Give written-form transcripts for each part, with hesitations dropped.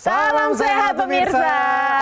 Salam sehat pemirsa.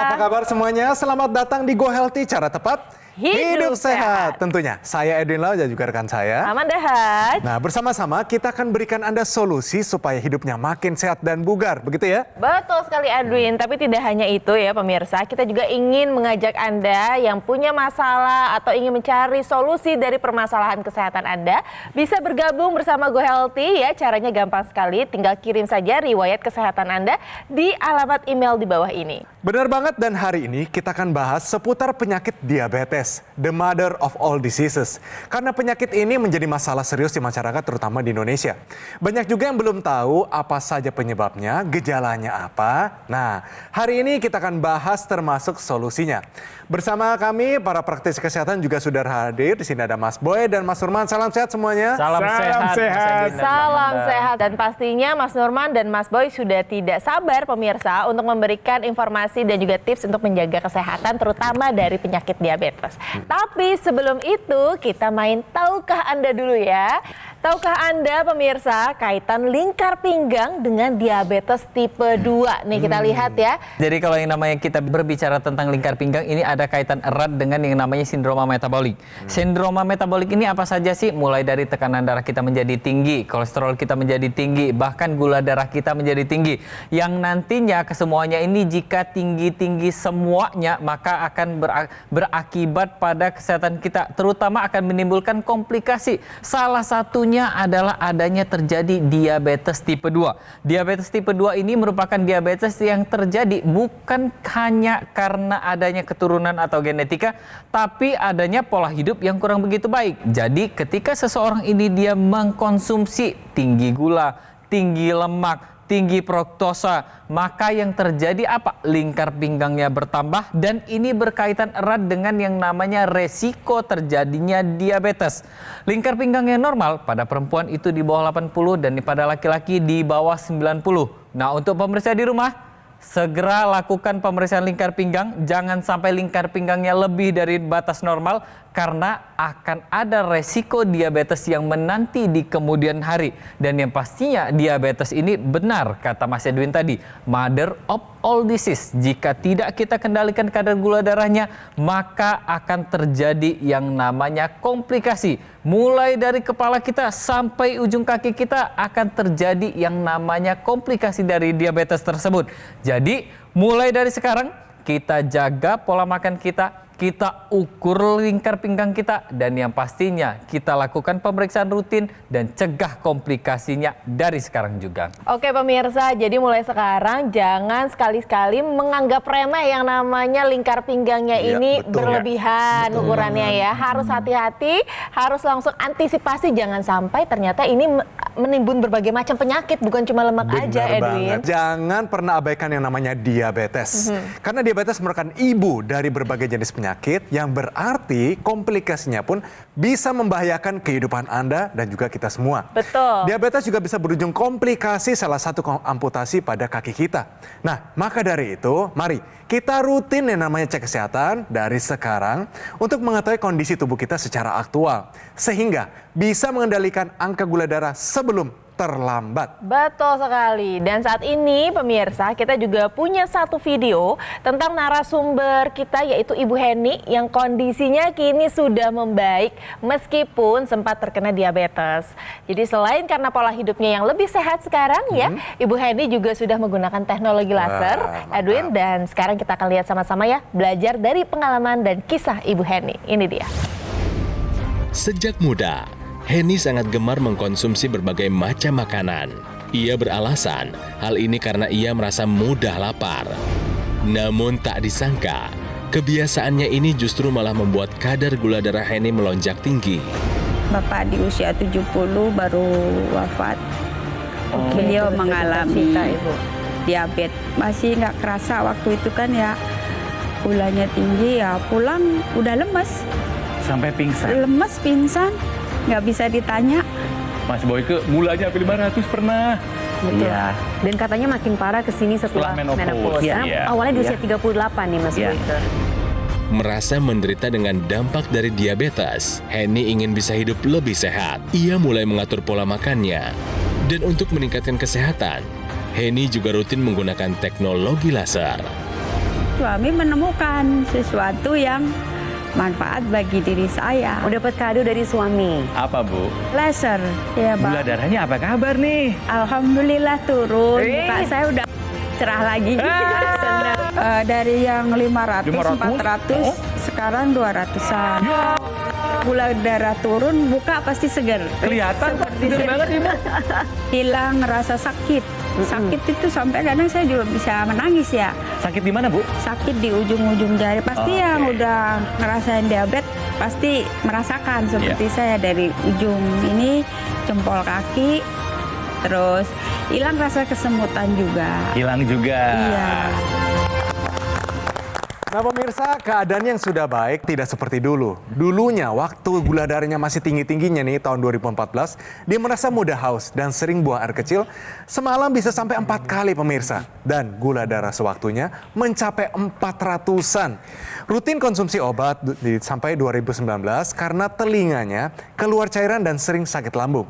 Apa kabar semuanya? Selamat datang di Go Healthy, cara tepat hidup sehat. Tentunya saya Edwin Lau dan juga rekan saya Amanda Had. Nah, bersama-sama kita akan berikan Anda solusi supaya hidupnya makin sehat dan bugar, begitu ya? Betul sekali Edwin, tapi tidak hanya itu ya pemirsa. Kita juga ingin mengajak Anda yang punya masalah atau ingin mencari solusi dari permasalahan kesehatan Anda, bisa bergabung bersama Go Healthy ya. Caranya gampang sekali, tinggal kirim saja riwayat kesehatan Anda di alamat email di bawah ini. Benar banget, dan hari ini kita akan bahas seputar penyakit diabetes, the mother of all diseases. Karena penyakit ini menjadi masalah serius di masyarakat terutama di Indonesia. Banyak juga yang belum tahu apa saja penyebabnya, gejalanya apa. Nah, hari ini kita akan bahas termasuk solusinya. Bersama kami para praktisi kesehatan juga sudah hadir. Di sini ada Mas Boy dan Mas Nurman. Salam sehat semuanya. Salam sehat. Salam sehat, dan pastinya Mas Nurman dan Mas Boy sudah tidak sabar pemirsa untuk memberikan informasi dan juga tips untuk menjaga kesehatan terutama dari penyakit diabetes. Tapi sebelum itu kita main tahukah Anda dulu ya. Tahukah Anda pemirsa kaitan lingkar pinggang dengan diabetes tipe 2? Nih kita lihat ya. Jadi kalau yang namanya kita berbicara tentang lingkar pinggang, ini ada kaitan erat dengan yang namanya sindroma metabolik. Sindroma metabolik ini apa saja sih? Mulai dari tekanan darah kita menjadi tinggi, kolesterol kita menjadi tinggi, bahkan gula darah kita menjadi tinggi. Yang nantinya kesemuanya ini jika tinggi-tinggi semuanya, maka akan berakibat pada kesehatan kita, terutama akan menimbulkan komplikasi. Salah satunya adalah adanya terjadi diabetes tipe 2. Diabetes tipe 2 ini merupakan diabetes yang terjadi bukan hanya karena adanya keturunan atau genetika, tapi adanya pola hidup yang kurang begitu baik. Jadi ketika seseorang ini dia mengkonsumsi tinggi gula, tinggi lemak, tinggi fruktosa, maka yang terjadi apa? Lingkar pinggangnya bertambah, dan ini berkaitan erat dengan yang namanya resiko terjadinya diabetes. Lingkar pinggangnya normal pada perempuan itu di bawah 80 dan pada laki-laki di bawah 90. Nah, untuk pemirsa di rumah, segera lakukan pemeriksaan lingkar pinggang. Jangan sampai lingkar pinggangnya lebih dari batas normal, karena akan ada resiko diabetes yang menanti di kemudian hari. Dan yang pastinya diabetes ini benar kata Mas Edwin tadi, mother of all disease. Jika tidak kita kendalikan kadar gula darahnya, maka akan terjadi yang namanya komplikasi. Mulai dari kepala kita sampai ujung kaki kita akan terjadi yang namanya komplikasi dari diabetes tersebut. Jadi mulai dari sekarang kita jaga pola makan kita ukur lingkar pinggang kita, dan yang pastinya kita lakukan pemeriksaan rutin dan cegah komplikasinya dari sekarang juga. Oke pemirsa, jadi mulai sekarang jangan sekali-sekali menganggap remeh yang namanya lingkar pinggangnya ini betul, berlebihan ukurannya ya. Harus hati-hati, harus langsung antisipasi, jangan sampai ternyata ini menimbun berbagai macam penyakit, bukan cuma lemak aja Edwin. Jangan pernah abaikan yang namanya diabetes. Karena diabetes merupakan ibu dari berbagai jenis penyakit, yang berarti komplikasinya pun bisa membahayakan kehidupan Anda dan juga kita semua. Betul. Diabetes juga bisa berujung komplikasi, salah satu amputasi pada kaki kita. Nah, maka dari itu, mari kita rutin yang namanya cek kesehatan dari sekarang untuk mengetahui kondisi tubuh kita secara aktual, sehingga bisa mengendalikan angka gula darah sebelum terlambat. Betul sekali. Dan saat ini pemirsa, kita juga punya satu video tentang narasumber kita, yaitu Ibu Heni, yang kondisinya kini sudah membaik meskipun sempat terkena diabetes. Jadi selain karena pola hidupnya yang lebih sehat sekarang ya, Ibu Heni juga sudah menggunakan teknologi laser, Edwin, dan sekarang kita akan lihat sama-sama ya, belajar dari pengalaman dan kisah Ibu Heni. Ini dia. Sejak muda, Heni sangat gemar mengkonsumsi berbagai macam makanan. Ia beralasan hal ini karena ia merasa mudah lapar. Namun tak disangka, kebiasaannya ini justru malah membuat kadar gula darah Heni melonjak tinggi. Bapak di usia 70 baru wafat. Beliau mengalami diabetes. Masih nggak kerasa waktu itu kan ya, gulanya tinggi ya, pulang udah lemes. Sampai pingsan? Lemes, pingsan. Nggak bisa ditanya. Mas Boy ke mulanya hampir 500 pernah. Betul. Iya. Dan katanya makin parah kesini setelah menopause. Iya. Awalnya di usia Iya. 38 nih Mas Boy. Merasa menderita dengan dampak dari diabetes, Heni ingin bisa hidup lebih sehat. Ia mulai mengatur pola makannya. Dan untuk meningkatkan kesehatan, Henny juga rutin menggunakan teknologi laser. Suami menemukan sesuatu yang manfaat bagi diri saya. Oh, dapat kado dari suami. Apa, Bu? Laser, ya Gula Bang. darahnya apa kabar nih? Alhamdulillah turun. Muka saya udah cerah lagi. Senang. Dari yang 500, 400, sekarang 200-an. Gula darah turun, muka pasti segar. Kelihatan segar banget Ibu. Hilang rasa sakit. Sakit itu sampai kadang saya juga bisa menangis ya. Sakit di mana, Bu? Sakit di ujung-ujung jari. Pasti yang udah ngerasain diabetes pasti merasakan seperti saya dari ujung ini jempol kaki, terus hilang rasa kesemutan juga. Hilang juga. Iya. Nah pemirsa, keadaan yang sudah baik tidak seperti dulu. Dulunya waktu gula darahnya masih tinggi-tingginya nih tahun 2014, dia merasa mudah haus dan sering buang air kecil. Semalam bisa sampai 4 kali pemirsa. Dan gula darah sewaktunya mencapai 400-an. Rutin konsumsi obat sampai 2019 karena telinganya keluar cairan dan sering sakit lambung.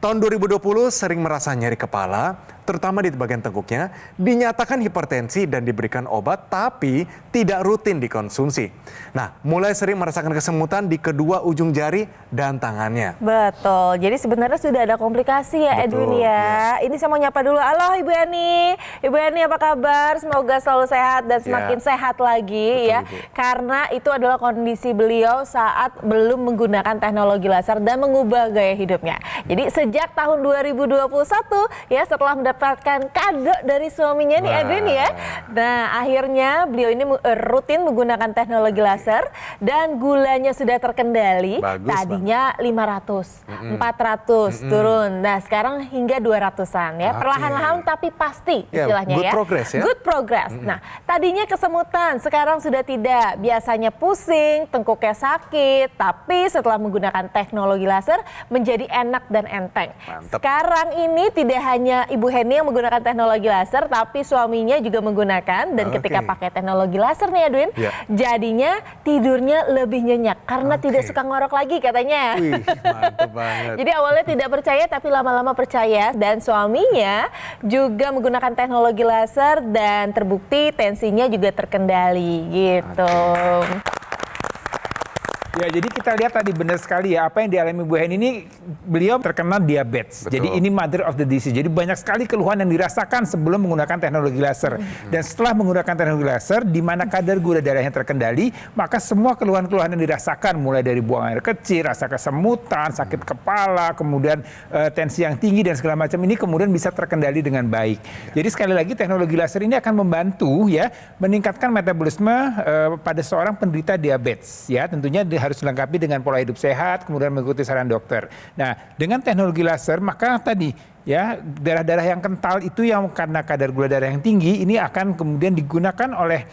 Tahun 2020 sering merasa nyeri kepala, terutama di bagian tengkuknya, dinyatakan hipertensi dan diberikan obat tapi tidak rutin dikonsumsi. Nah, mulai sering merasakan kesemutan di kedua ujung jari dan tangannya. Betul, jadi sebenarnya sudah ada komplikasi ya Betul, Edwin ya. Ini saya mau nyapa dulu, halo Ibu Eni. Ibu Eni apa kabar? Semoga selalu sehat dan semakin sehat lagi. Betul, ya. Ibu. Karena itu adalah kondisi beliau saat belum menggunakan teknologi laser dan mengubah gaya hidupnya. Jadi sejak tahun 2021 ya setelah mendapatkan kado dari suaminya nih Edwin ya. Nah akhirnya beliau ini rutin menggunakan teknologi laser dan gulanya sudah terkendali. Bagus, Tadinya 500, 400 turun. Nah sekarang hingga 200-an ya. Perlahan-lahan tapi pasti Ya, istilahnya good ya. progress ya. Good progress. Nah tadinya kesemutan, sekarang sudah tidak. Biasanya pusing, tengkuknya sakit. Tapi setelah menggunakan teknologi laser menjadi enak dan enteng. Mantap. Sekarang ini tidak hanya Ibu Henny yang menggunakan teknologi laser, tapi suaminya juga menggunakan. Dan ketika pakai teknologi laser nih Edwin, jadinya tidurnya lebih nyenyak karena tidak suka ngorok lagi katanya. Wih, mantap banget. Jadi awalnya tidak percaya tapi lama-lama percaya dan suaminya juga menggunakan teknologi laser dan terbukti tensinya juga terkendali gitu. Ya, jadi kita lihat tadi benar sekali ya apa yang dialami Bu Henny ini, beliau terkena diabetes. Betul. Jadi ini mother of the disease. Jadi banyak sekali keluhan yang dirasakan sebelum menggunakan teknologi laser. Dan setelah menggunakan teknologi laser, di mana kadar gula darahnya terkendali, maka semua keluhan-keluhan yang dirasakan mulai dari buang air kecil, rasa kesemutan, sakit kepala, kemudian tensi yang tinggi dan segala macam ini kemudian bisa terkendali dengan baik. Jadi sekali lagi teknologi laser ini akan membantu ya meningkatkan metabolisme pada seorang penderita diabetes ya. Tentunya harus dilengkapi dengan pola hidup sehat, kemudian mengikuti saran dokter. Nah, dengan teknologi laser, maka tadi ya darah-darah yang kental itu yang karena kadar gula darah yang tinggi ini akan kemudian digunakan oleh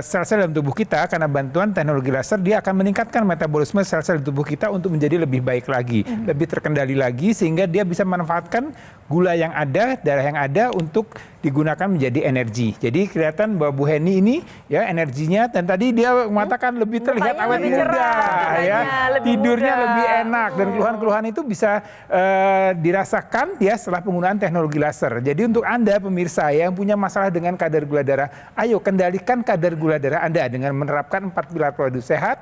sel-sel dalam tubuh kita karena bantuan teknologi laser dia akan meningkatkan metabolisme sel-sel tubuh kita untuk menjadi lebih baik lagi, lebih terkendali lagi sehingga dia bisa memanfaatkan gula yang ada, darah yang ada untuk digunakan menjadi energi. Jadi kelihatan bahwa Bu Henny ini ya energinya dan tadi dia mengatakan lebih terlihat Mukanya awet lebih muda cerah, ya, katanya, lebih tidurnya muda. lebih enak dan keluhan-keluhan itu bisa dirasakan ya setelah penggunaan teknologi laser. Jadi untuk Anda pemirsa yang punya masalah dengan kadar gula darah, ayo kendalikan kadar gula darah Anda dengan menerapkan 4 pilar pola hidup sehat,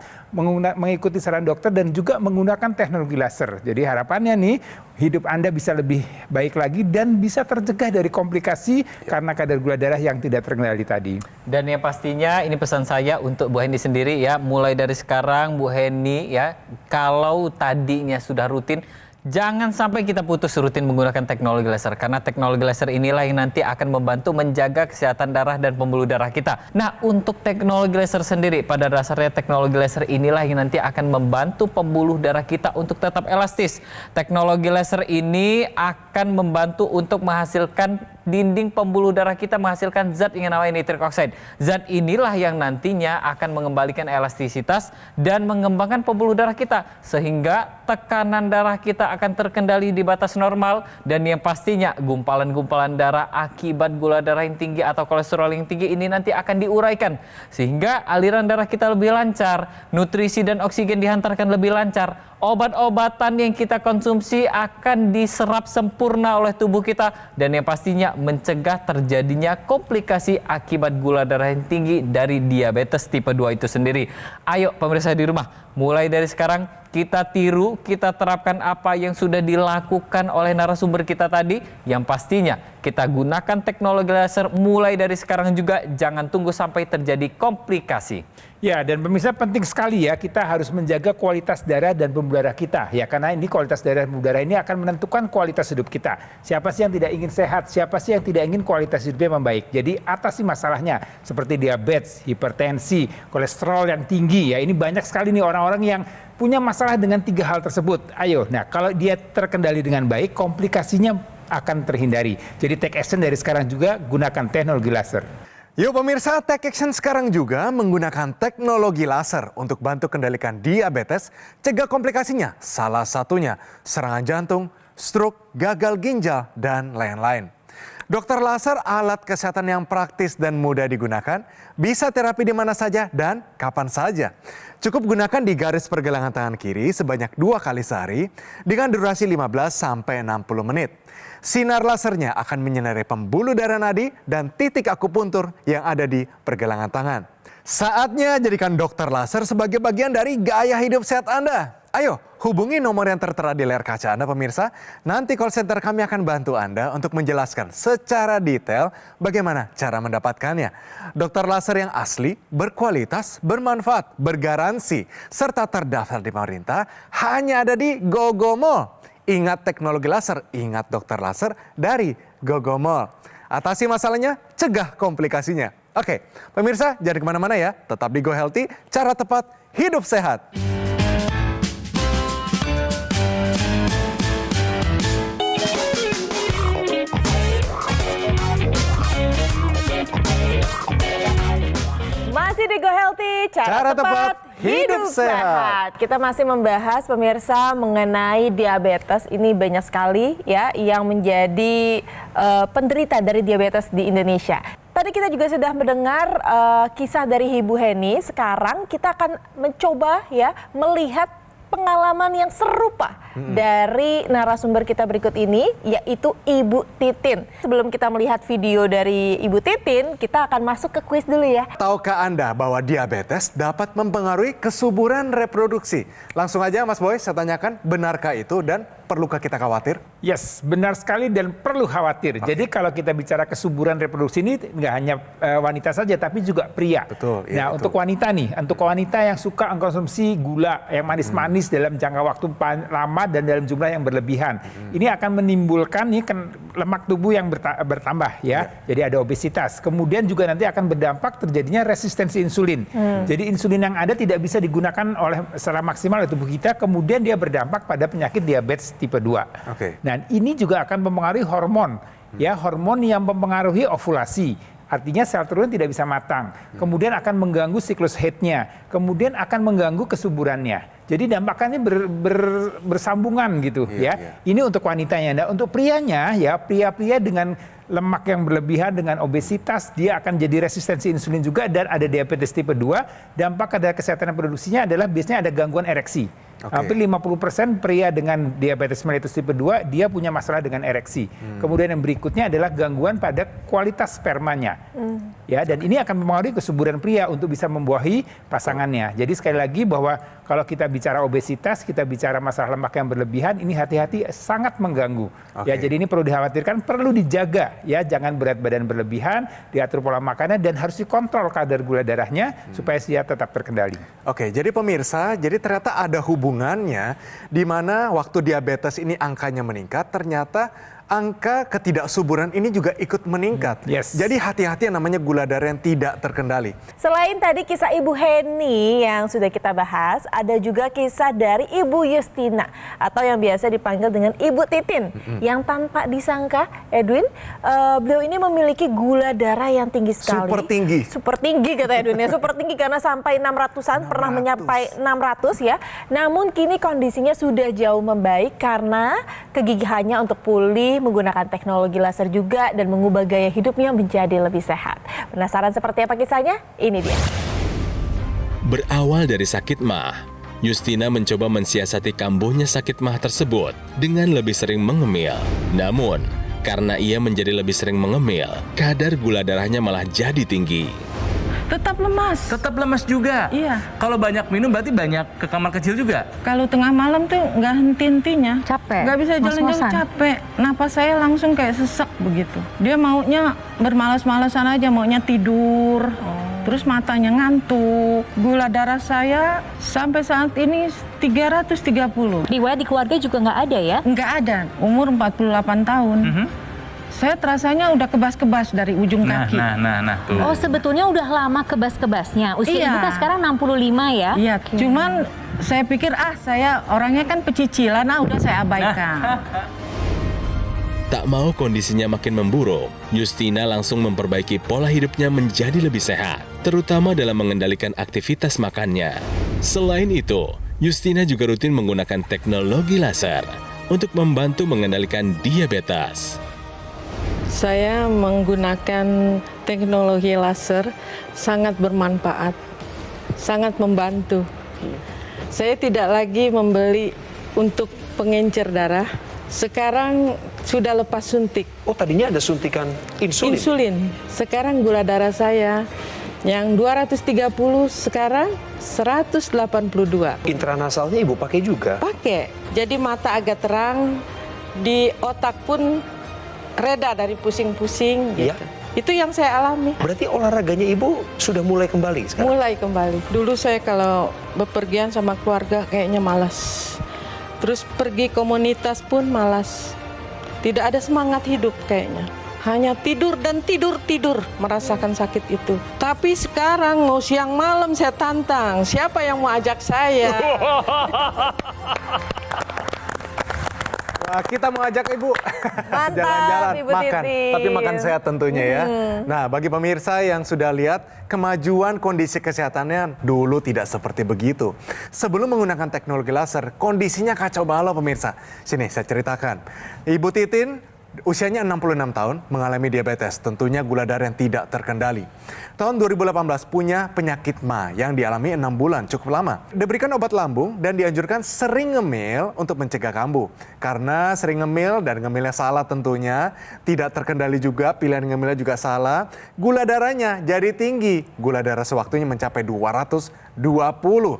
mengikuti saran dokter dan juga menggunakan teknologi laser. Jadi harapannya nih hidup Anda bisa lebih baik lagi dan bisa tercegah dari komplikasi karena kadar gula darah yang tidak terkendali tadi. Dan yang pastinya ini pesan saya untuk Bu Henny sendiri ya, mulai dari sekarang Bu Henny ya, kalau tadinya sudah rutin, jangan sampai kita putus rutin menggunakan teknologi laser karena teknologi laser inilah yang nanti akan membantu menjaga kesehatan darah dan pembuluh darah kita. Nah, untuk teknologi laser sendiri pada dasarnya teknologi laser inilah yang nanti akan membantu pembuluh darah kita untuk tetap elastis. Teknologi laser ini akan membantu untuk menghasilkan dinding pembuluh darah kita menghasilkan zat yang namanya nitric oxide. Zat inilah yang nantinya akan mengembalikan elastisitas dan mengembangkan pembuluh darah kita sehingga tekanan darah kita akan terkendali di batas normal dan yang pastinya gumpalan-gumpalan darah akibat gula darah yang tinggi atau kolesterol yang tinggi ini nanti akan diuraikan sehingga aliran darah kita lebih lancar, nutrisi dan oksigen dihantarkan lebih lancar, obat-obatan yang kita konsumsi akan diserap sempurna oleh tubuh kita dan yang pastinya mencegah terjadinya komplikasi akibat gula darah yang tinggi dari diabetes tipe 2 itu sendiri. Ayo pemirsa di rumah, mulai dari sekarang kita tiru, kita terapkan apa yang sudah dilakukan oleh narasumber kita tadi. Yang pastinya kita gunakan teknologi laser mulai dari sekarang juga, jangan tunggu sampai terjadi komplikasi. Ya, dan pemirsa penting sekali ya, kita harus menjaga kualitas darah dan pembuluh darah kita. Ya, karena ini kualitas darah dan pembuluh darah ini akan menentukan kualitas hidup kita. Siapa sih yang tidak ingin sehat? Siapa sih yang tidak ingin kualitas hidupnya membaik? Jadi atasi masalahnya seperti diabetes, hipertensi, kolesterol yang tinggi. Ya, ini banyak sekali nih orang-orang yang punya masalah dengan 3 hal tersebut. Ayo, nah kalau dia terkendali dengan baik, komplikasinya akan terhindari. Jadi take action dari sekarang juga, gunakan teknologi laser. Yuk pemirsa, Take Action sekarang juga menggunakan teknologi laser untuk bantu kendalikan diabetes, cegah komplikasinya. Salah satunya serangan jantung, stroke, gagal ginjal, dan lain-lain. Dokter laser alat kesehatan yang praktis dan mudah digunakan, bisa terapi di mana saja dan kapan saja. Cukup gunakan di garis pergelangan tangan kiri sebanyak 2 kali sehari dengan durasi 15 sampai 60 menit. Sinar lasernya akan menyinari pembuluh darah nadi dan titik akupuntur yang ada di pergelangan tangan. Saatnya jadikan dokter laser sebagai bagian dari gaya hidup sehat Anda. Ayo, hubungi nomor yang tertera di layar kaca Anda pemirsa. Nanti call center kami akan bantu Anda untuk menjelaskan secara detail bagaimana cara mendapatkannya. Dokter laser yang asli, berkualitas, bermanfaat, bergaransi, serta terdaftar di pemerintah hanya ada di GoGo Mall. Ingat teknologi laser, ingat dokter laser dari GoGo Mall. Atasi masalahnya, cegah komplikasinya. Oke, pemirsa jangan kemana-mana ya. Tetap di Go Healthy, cara tepat hidup sehat. Masih di Go Healthy, cara tepat hidup sehat. Kita masih membahas pemirsa mengenai diabetes. Ini banyak sekali ya yang menjadi penderita dari diabetes di Indonesia. Tadi kita juga sudah mendengar kisah dari Ibu Heni. Sekarang kita akan mencoba ya melihat pengalaman yang serupa dari narasumber kita berikut ini, yaitu Ibu Titin. Sebelum kita melihat video dari Ibu Titin, kita akan masuk ke kuis dulu ya. Tahukah Anda bahwa diabetes dapat mempengaruhi kesuburan reproduksi? Langsung aja Mas Boy, saya tanyakan, benarkah itu dan perlukah kita khawatir? Yes, benar sekali dan perlu khawatir. Jadi kalau kita bicara kesuburan reproduksi ini nggak hanya wanita saja, tapi juga pria. Betul. Iya, Nah, untuk wanita nih, untuk wanita yang suka mengkonsumsi gula yang manis-manis dalam jangka waktu lama dan dalam jumlah yang berlebihan, ini akan menimbulkan nih lemak tubuh yang bertambah ya. Jadi ada obesitas. Kemudian juga nanti akan berdampak terjadinya resistensi insulin. Jadi insulin yang ada tidak bisa digunakan secara maksimal oleh tubuh kita. Kemudian dia berdampak pada penyakit diabetes tipe 2. Oke. Dan ini juga akan mempengaruhi hormon, ya, hormon yang mempengaruhi ovulasi. Artinya sel telurnya tidak bisa matang. Kemudian akan mengganggu siklus haidnya. Kemudian akan mengganggu kesuburannya. Jadi dampaknya bersambungan gitu ya. Ini untuk wanitanya. Nah, untuk prianya ya, pria-pria dengan lemak yang berlebihan dengan obesitas, dia akan jadi resistensi insulin juga dan ada diabetes tipe 2. Dampak pada kesehatan reproduksinya adalah biasanya ada gangguan ereksi. Hampir 50% pria dengan diabetes mellitus tipe 2 dia punya masalah dengan ereksi. Kemudian yang berikutnya adalah gangguan pada kualitas spermanya. Ya, dan ini akan mempengaruhi kesuburan pria untuk bisa membuahi pasangannya. Jadi sekali lagi bahwa kalau kita bicara obesitas, kita bicara masalah lemak yang berlebihan, ini hati-hati sangat mengganggu. Ya, jadi ini perlu dikhawatirkan, perlu dijaga ya, jangan berat badan berlebihan, diatur pola makanan dan harus dikontrol kadar gula darahnya supaya dia tetap terkendali. Oke, jadi pemirsa, jadi ternyata ada hubungannya di mana waktu diabetes ini angkanya meningkat, ternyata angka ketidaksuburan ini juga ikut meningkat. Yes. Jadi hati-hati yang namanya gula darah yang tidak terkendali. Selain tadi kisah Ibu Heni yang sudah kita bahas, ada juga kisah dari Ibu Justina atau yang biasa dipanggil dengan Ibu Titin. Yang tanpa disangka, Edwin, beliau ini memiliki gula darah yang tinggi sekali. Super tinggi. Super tinggi kata Edwin ya, super tinggi karena sampai 600-an, pernah menyampai 600 ya. Namun kini kondisinya sudah jauh membaik karena kegigihannya untuk pulih, menggunakan teknologi laser juga dan mengubah gaya hidupnya menjadi lebih sehat. Penasaran seperti apa kisahnya? Ini dia. Berawal dari sakit mah, Justina mencoba mensiasati kambuhnya sakit mah tersebut dengan lebih sering mengemil. Namun, karena ia menjadi lebih sering mengemil, kadar gula darahnya malah jadi tinggi. Tetap lemas. Tetap lemas juga? Iya. Kalau banyak minum berarti banyak ke kamar kecil juga? Kalau tengah malam tuh nggak henti-hentinya. Capek. Nggak bisa jalan-jalan, Ngos-ngosan. capek. Napas saya langsung kayak sesek begitu. Dia maunya bermalas-malasan aja, maunya tidur. Terus matanya ngantuk. Gula darah saya sampai saat ini 330. Riwayat di keluarga juga nggak ada ya? Nggak ada. Umur 48 tahun. Saya terasanya udah kebas-kebas dari ujung kaki. Nah, tuh. Oh, sebetulnya udah lama kebas-kebasnya. Usia Iya. ibu kan sekarang 65 ya? Iya, cuman saya pikir saya orangnya kan pecicilan, udah saya abaikan. Tak mau kondisinya makin memburuk, Justina langsung memperbaiki pola hidupnya menjadi lebih sehat, terutama dalam mengendalikan aktivitas makannya. Selain itu, Justina juga rutin menggunakan teknologi laser untuk membantu mengendalikan diabetes. Saya menggunakan teknologi laser sangat bermanfaat, sangat membantu. Saya tidak lagi membeli untuk pengencer darah. Sekarang sudah lepas suntik. Oh, tadinya ada suntikan insulin? Insulin. Sekarang gula darah saya yang 230 sekarang 182. Intranasalnya ibu pakai juga? Pakai. Jadi mata agak terang, di otak pun reda dari pusing-pusing gitu. Iya. Itu yang saya alami. Berarti olahraganya ibu sudah mulai kembali sekarang? Mulai kembali. Dulu saya kalau bepergian sama keluarga kayaknya malas. Terus pergi komunitas pun malas. Tidak ada semangat hidup kayaknya. Hanya tidur dan tidur merasakan sakit itu. Tapi sekarang mau siang malam saya tantang. Siapa yang mau ajak saya? Wah, kita mau ajak Ibu Mantap, jalan-jalan, Ibu makan. Titin. Tapi makan sehat tentunya ya. Nah, bagi pemirsa yang sudah lihat kemajuan kondisi kesehatannya dulu tidak seperti begitu. Sebelum menggunakan teknologi laser, kondisinya kacau balau pemirsa. Sini saya ceritakan. Ibu Titin usianya 66 tahun, mengalami diabetes, tentunya gula darah yang tidak terkendali. Tahun 2018 punya penyakit MA yang dialami 6 bulan, cukup lama. Diberikan obat lambung dan dianjurkan sering ngemil untuk mencegah kambuh. Karena sering ngemil dan ngemilnya salah tentunya, tidak terkendali juga, pilihan ngemilnya juga salah, gula darahnya jadi tinggi. Gula darah sewaktunya mencapai 220.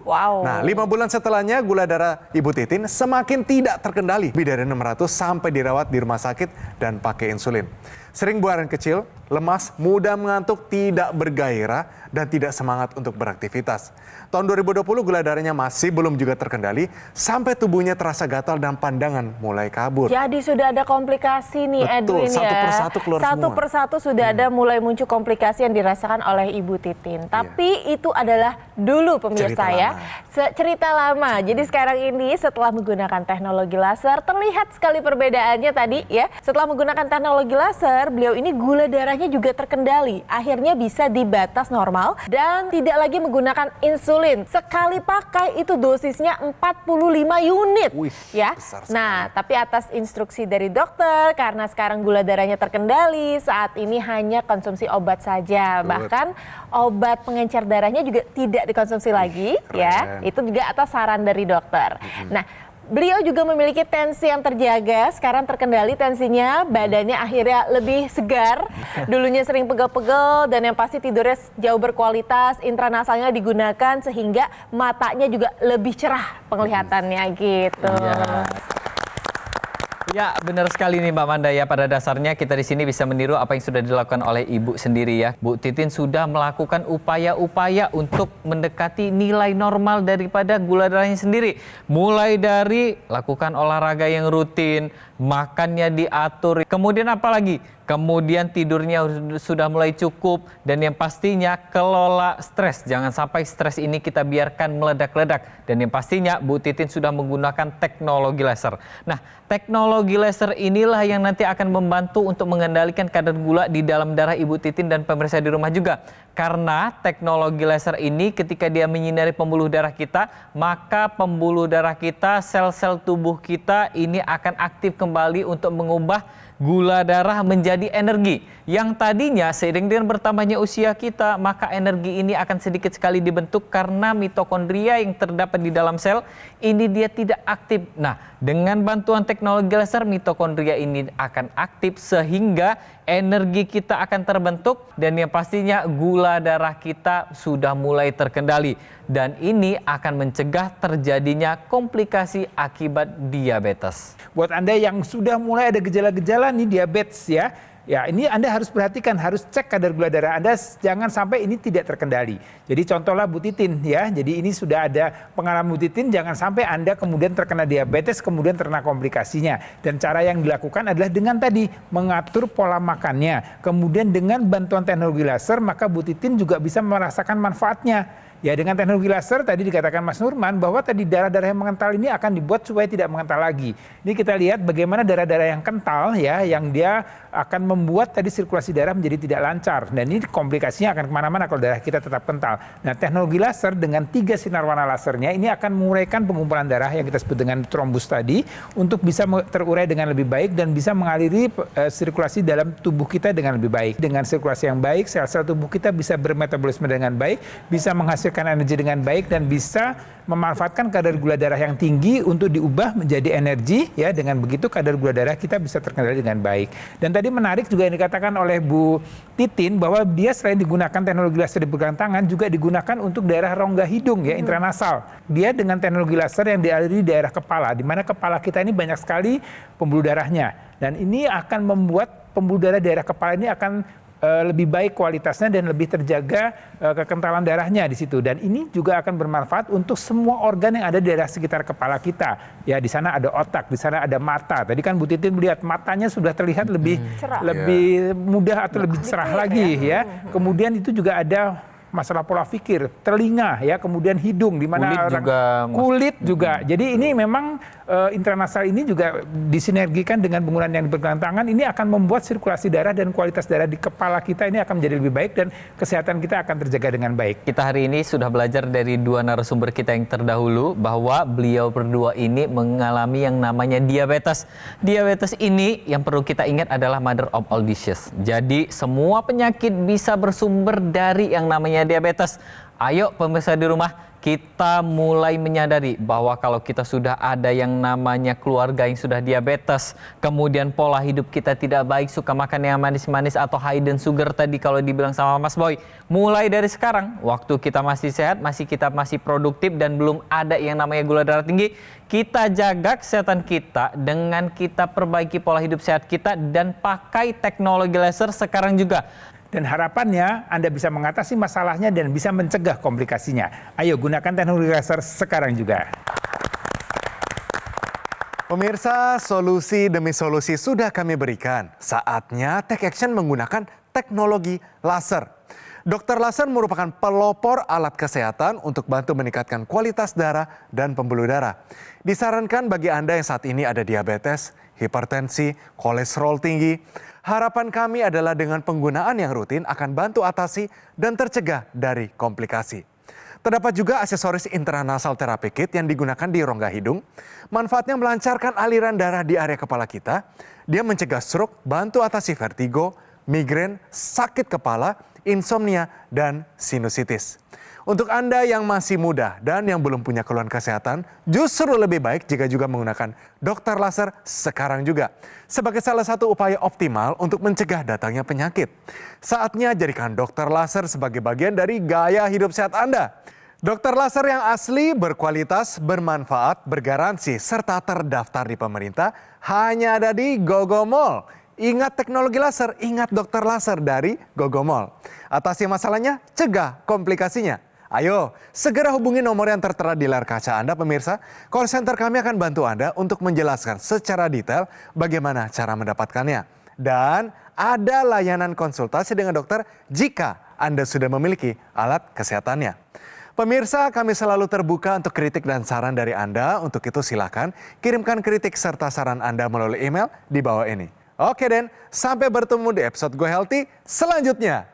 Wow. Nah, 5 bulan setelahnya gula darah Ibu Titin semakin tidak terkendali. Lebih dari 600 sampai dirawat di rumah sakit dan pakai insulin. Sering buang air kecil, lemas, mudah mengantuk, tidak bergairah, dan tidak semangat untuk beraktivitas. Tahun 2020 gula darahnya masih belum juga terkendali, sampai tubuhnya terasa gatal dan pandangan mulai kabur. Jadi sudah ada komplikasi nih Betul, Edwin ya. satu persatu keluar Satu semua. persatu sudah ada mulai muncul komplikasi yang dirasakan oleh Ibu Titin. Tapi itu adalah dulu pemirsa Cerita ya. lama. Cerita lama. Jadi sekarang ini setelah menggunakan teknologi laser, terlihat sekali perbedaannya tadi ya. Setelah menggunakan teknologi laser, beliau ini gula darahnya juga terkendali. Akhirnya bisa di batas normal dan tidak lagi menggunakan insulin. Sekali pakai itu dosisnya 45 unit. Wih, ya. besar sekali. Nah, tapi atas instruksi dari dokter, karena sekarang gula darahnya terkendali, saat ini hanya konsumsi obat saja. Bahkan obat pengencer darahnya juga tidak dikonsumsi lagi, ya. Itu juga atas saran dari dokter. Nah, beliau juga memiliki tensi yang terjaga, sekarang terkendali tensinya, badannya akhirnya lebih segar. Dulunya sering pegel-pegel dan yang pasti tidurnya jauh berkualitas, intranasalnya digunakan sehingga matanya juga lebih cerah penglihatannya gitu. Ya, benar sekali nih Mbak Manda ya. Pada dasarnya kita di sini bisa meniru apa yang sudah dilakukan oleh Ibu sendiri ya. Bu Titin sudah melakukan upaya-upaya untuk mendekati nilai normal daripada gula darahnya sendiri. Mulai dari lakukan olahraga yang rutin, makannya diatur, kemudian apa lagi? Kemudian tidurnya sudah mulai cukup dan yang pastinya kelola stres. Jangan sampai stres ini kita biarkan meledak-ledak. Dan yang pastinya Bu Titin sudah menggunakan teknologi laser. Nah, teknologi laser inilah yang nanti akan membantu untuk mengendalikan kadar gula di dalam darah Ibu Titin dan pemirsa di rumah juga. Karena teknologi laser ini ketika dia menyinari pembuluh darah kita, maka pembuluh darah kita, sel-sel tubuh kita ini akan aktif kembali untuk mengubah gula darah menjadi energi. Yang tadinya seiring dengan bertambahnya usia kita, maka energi ini akan sedikit sekali dibentuk karena mitokondria yang terdapat di dalam sel ini dia tidak aktif. Nah, dengan bantuan teknologi laser, mitokondria ini akan aktif sehingga energi kita akan terbentuk dan yang pastinya gula darah kita sudah mulai terkendali. Dan ini akan mencegah terjadinya komplikasi akibat diabetes. Buat Anda yang sudah mulai ada gejala-gejala nih diabetes ya ini Anda harus perhatikan, harus cek kadar gula darah Anda, jangan sampai ini tidak terkendali. Jadi contohlah Bu Titin ya, jadi ini sudah ada pengalaman Bu Titin, jangan sampai Anda kemudian terkena diabetes, kemudian terkena komplikasinya. Dan cara yang dilakukan adalah dengan tadi mengatur pola makannya, kemudian dengan bantuan teknologi laser, maka Bu Titin juga bisa merasakan manfaatnya. Ya dengan teknologi laser tadi dikatakan Mas Nurman bahwa tadi darah-darah yang mengental ini akan dibuat supaya tidak mengental lagi. Ini kita lihat bagaimana darah-darah yang kental ya, yang dia akan membuat tadi sirkulasi darah menjadi tidak lancar. Dan ini komplikasinya akan kemana-mana kalau darah kita tetap kental. Nah teknologi laser dengan 3 sinar warna lasernya ini akan menguraikan pengumpulan darah yang kita sebut dengan trombus tadi untuk bisa terurai dengan lebih baik dan bisa mengaliri sirkulasi dalam tubuh kita dengan lebih baik. Dengan sirkulasi yang baik, sel-sel tubuh kita bisa bermetabolisme dengan baik, bisa menghasilkan energi dengan baik dan bisa memanfaatkan kadar gula darah yang tinggi untuk diubah menjadi energi ya. Dengan begitu kadar gula darah kita bisa terkendali dengan baik. Dan tadi menarik juga yang dikatakan oleh Bu Titin bahwa dia selain digunakan teknologi laser di pergelangan tangan juga digunakan untuk daerah rongga hidung ya, intranasal. Dia dengan teknologi laser yang dialiri di daerah kepala, di mana kepala kita ini banyak sekali pembuluh darahnya. Dan ini akan membuat pembuluh darah daerah kepala ini akan lebih baik kualitasnya dan lebih terjaga kekentalan darahnya di situ. Dan ini juga akan bermanfaat untuk semua organ yang ada di daerah sekitar kepala kita. Ya di sana ada otak, di sana ada mata. Tadi kan Bu Titin melihat matanya sudah terlihat lebih mudah atau lebih cerah lagi ya. Kemudian itu juga ada masalah pola pikir, telinga ya, kemudian hidung di mana kulit juga. Jadi ini memang intranasal ini juga disinergikan dengan penggunaan yang di pergelangan tangan, ini akan membuat sirkulasi darah dan kualitas darah di kepala kita ini akan menjadi lebih baik dan kesehatan kita akan terjaga dengan baik. Kita hari ini sudah belajar dari 2 narasumber kita yang terdahulu bahwa beliau berdua ini mengalami yang namanya diabetes. Diabetes ini yang perlu kita ingat adalah mother of all diseases. Jadi semua penyakit bisa bersumber dari yang namanya diabetes. Ayo pemirsa di rumah, kita mulai menyadari bahwa kalau kita sudah ada yang namanya keluarga yang sudah diabetes, kemudian pola hidup kita tidak baik, suka makan yang manis-manis atau hidden sugar tadi kalau dibilang sama Mas Boy. Mulai dari sekarang, waktu kita masih sehat, kita masih produktif dan belum ada yang namanya gula darah tinggi, kita jaga kesehatan kita dengan kita perbaiki pola hidup sehat kita dan pakai teknologi laser sekarang juga. Dan harapannya Anda bisa mengatasi masalahnya dan bisa mencegah komplikasinya. Ayo gunakan teknologi laser sekarang juga. Pemirsa, solusi demi solusi sudah kami berikan. Saatnya take action menggunakan teknologi laser. Dokter laser merupakan pelopor alat kesehatan untuk bantu meningkatkan kualitas darah dan pembuluh darah. Disarankan bagi Anda yang saat ini ada diabetes, hipertensi, kolesterol tinggi. Harapan kami adalah dengan penggunaan yang rutin akan bantu atasi dan tercegah dari komplikasi. Terdapat juga aksesoris intranasal therapy kit yang digunakan di rongga hidung. Manfaatnya melancarkan aliran darah di area kepala kita. Dia mencegah stroke, bantu atasi vertigo, migrain, sakit kepala, insomnia, dan sinusitis. Untuk Anda yang masih muda dan yang belum punya keluhan kesehatan, justru lebih baik jika juga menggunakan dokter laser sekarang juga. Sebagai salah satu upaya optimal untuk mencegah datangnya penyakit. Saatnya jadikan dokter laser sebagai bagian dari gaya hidup sehat Anda. Dokter laser yang asli, berkualitas, bermanfaat, bergaransi, serta terdaftar di pemerintah hanya ada di GoGo Mall. Ingat teknologi laser, ingat dokter laser dari GoGo Mall. Atasi masalahnya, cegah komplikasinya. Ayo, segera hubungi nomor yang tertera di layar kaca Anda pemirsa. Call center kami akan bantu Anda untuk menjelaskan secara detail bagaimana cara mendapatkannya. Dan ada layanan konsultasi dengan dokter jika Anda sudah memiliki alat kesehatannya. Pemirsa, kami selalu terbuka untuk kritik dan saran dari Anda. Untuk itu silakan kirimkan kritik serta saran Anda melalui email di bawah ini. Oke Den, sampai bertemu di episode Go Healthy selanjutnya.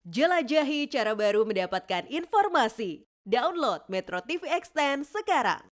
Jelajahi cara baru mendapatkan informasi. Download Metro TV Extend sekarang.